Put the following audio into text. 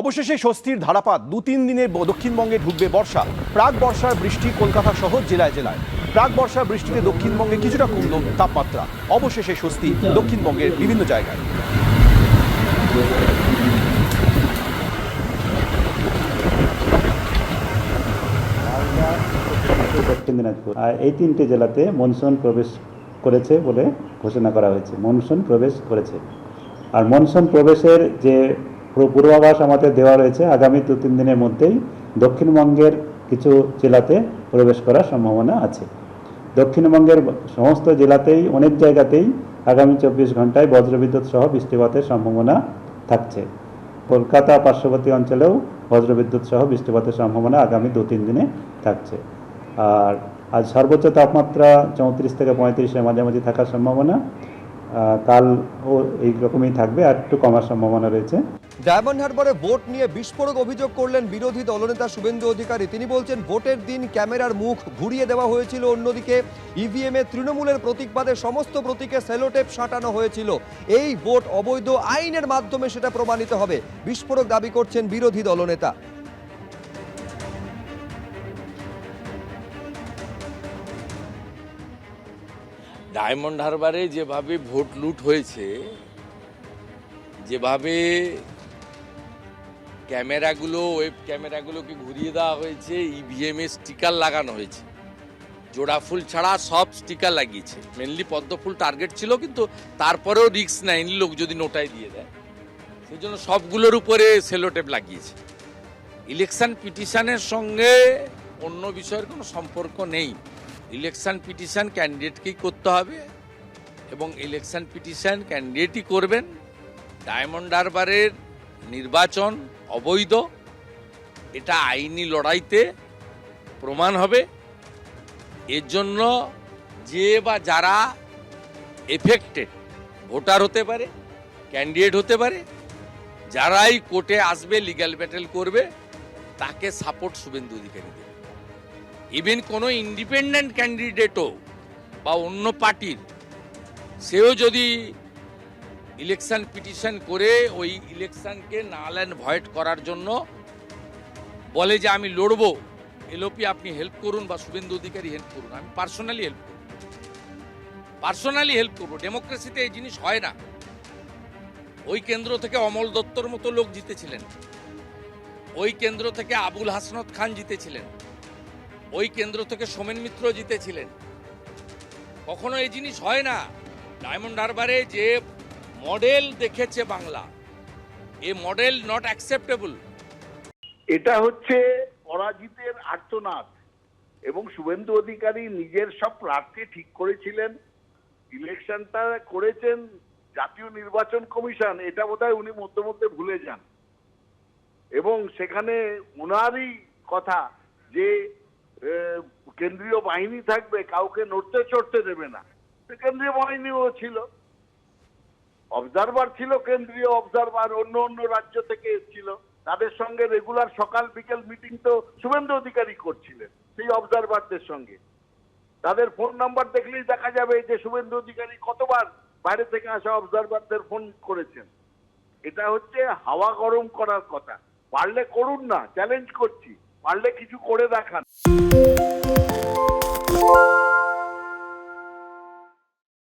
অবশেষে স্বস্তির ধারাপাত। 2-3 দিনের দক্ষিণবঙ্গে ঢুকবে বর্ষা। প্রাক বর্ষার বৃষ্টি কলকাতা সহ জেলায় জেলায়। প্রাক বর্ষার বৃষ্টিতে দক্ষিণবঙ্গে কিছুটা কমল তাপমাত্রা। অবশেষে স্বস্তি দক্ষিণবঙ্গের বিভিন্ন জায়গায়। দক্ষিণ দিনাজপুর এই তিনটে জেলাতে মনসুন প্রবেশ করেছে বলে ঘোষণা করা হয়েছে। মনসুন প্রবেশ করেছে। আর মনসুন প্রবেশের যে পূর্বাভাস আমাদের দেওয়া রয়েছে, আগামী 2-3 দিনের মধ্যেই দক্ষিণবঙ্গের কিছু জেলাতে প্রবেশ করার সম্ভাবনা আছে। দক্ষিণবঙ্গের সমস্ত জেলাতেই অনেক জায়গাতেই আগামী 24 ঘন্টায় বজ্রবিদ্যুৎ সহ বৃষ্টিপাতের সম্ভাবনা থাকছে। কলকাতা পার্শ্ববর্তী অঞ্চলেও বজ্রবিদ্যুৎ সহ বৃষ্টিপাতের সম্ভাবনা আগামী 2-3 দিনে থাকছে। আর আজ সর্বোচ্চ তাপমাত্রা 34 থেকে 35-এর মাঝামাঝি থাকার সম্ভাবনা। কালও এই রকমই থাকবে, আর একটু কমার সম্ভাবনা রয়েছে। ডায়মন্ড হারবারে ভোট নিয়ে বিস্ফোরক অভিযোগ করলেন বিরোধী দলনেতা শুভেন্দু অধিকারী। তিনি বলছেন, ভোটের দিন ক্যামেরার মুখ ঘুরিয়ে দেওয়া হয়েছিল, অন্যদিকে ইভিএমে তৃণমূলের প্রতীকবাদে সমস্ত প্রতীকে সেলোটেপ সাঁটানো হয়েছিল। এই ভোট অবৈধ, আইনের মাধ্যমে সেটা প্রমাণিত হবে, বিস্ফোরক দাবি করছেন বিরোধী দলনেতা। ডায়মন্ড হারবারে যেভাবে ভোট লুট হয়েছে, যেভাবে ওয়েব ক্যামেরাগুলোকে ঘুরিয়ে দেওয়া হয়েছে, ইভিএম এ স্টিকার লাগানো হয়েছে, জোড়া ফুল ছাড়া সব স্টিকার লাগিয়েছে। মেনলি পদ্ম ফুল টার্গেট ছিল, কিন্তু তারপরেও রিস্ক নেয়নি লোক যদি নোটাই দিয়ে দেয়, সেই জন্য সবগুলোর উপরে সেলোটেপ লাগিয়েছে। ইলেকশন পিটিশনের সঙ্গে অন্য বিষয়ের কোনো সম্পর্ক নেই। ইলেকশন পিটিশন ক্যান্ডিডেটকেই করতে হবে এবং ইলেকশন পিটিশন ক্যান্ডিডেটই করবেন। ডায়মন্ড হারবারের নির্বাচন অবৈধ, এটা আইনি লড়াইতে প্রমাণ হবে। এর জন্য যে বা যারা এফেক্টেড, ভোটার হতে পারে, ক্যান্ডিডেট হতে পারে, যারাই কোর্টে আসবে, লিগ্যাল ব্যাটেল করবে, তাকে সাপোর্ট শুভেন্দু অধিকারী দেবে। ইভেন কোনো ইন্ডিপেন্ডেন্ট ক্যান্ডিডেটও বা অন্য পার্টির, সেও যদি ইলেকশন পিটিশন করে ওই ইলেকশনকে নাল অ্যান্ড ভয়েড করার জন্য বলে যে আমি লড়বো, এলওপি আপনি হেল্প করুন বা শুভেন্দু অধিকারী হেল্প করুন, আমি পার্সোনালি হেল্প করবো। ডেমোক্রেসিতে এই জিনিস হয় না। ওই কেন্দ্র থেকে অমল দত্তর মতো লোক জিতেছিলেন, ওই কেন্দ্র থেকে আবুল হাসনাত খান জিতেছিলেন, ওই কেন্দ্র থেকে সোমেন মিত্র জিতেছিলেন। কখনো এই জিনিস হয় না। ডায়মন্ড হারবারে যে মডেল দেখেছে বাংলা, এ মডেল নট অ্যাকসেপ্টেবল। এটা হচ্ছে পরাজিতের আর্তনাদ, এবং শুভেন্দু অধিকারী নিজের সব প্রার্থী ঠিক করেছিলেন, ইলেকশনটা করেছেন জাতীয় নির্বাচন কমিশন, এটা বোধহয় উনি মধ্যে মধ্যে ভুলে যান। এবং সেখানে ওনারই কথা যে কেন্দ্রীয় বাহিনী থাকবে, কাউকে নড়তে চড়তে দেবে না। কেন্দ্রীয় বাহিনীও ছিল, অবজারভার ছিল, কেন্দ্রীয় অবজারভার অন্য অন্য রাজ্য থেকে এসেছিল, তাদের সঙ্গে রেগুলার সকাল বিকেল মিটিং তো শুভেন্দু অধিকারী করছিলেন সেই অবজারভারদের সঙ্গে। তাদের ফোন নাম্বার দেখলেই দেখা যাবে যে শুভেন্দু অধিকারী কতবার বাইরে থেকে আসা অবজারভারদের ফোন করেছেন। এটা হচ্ছে হাওয়া গরম করার কথা। পারলে করুন না, চ্যালেঞ্জ করছি, পারলে কিছু করে দেখান।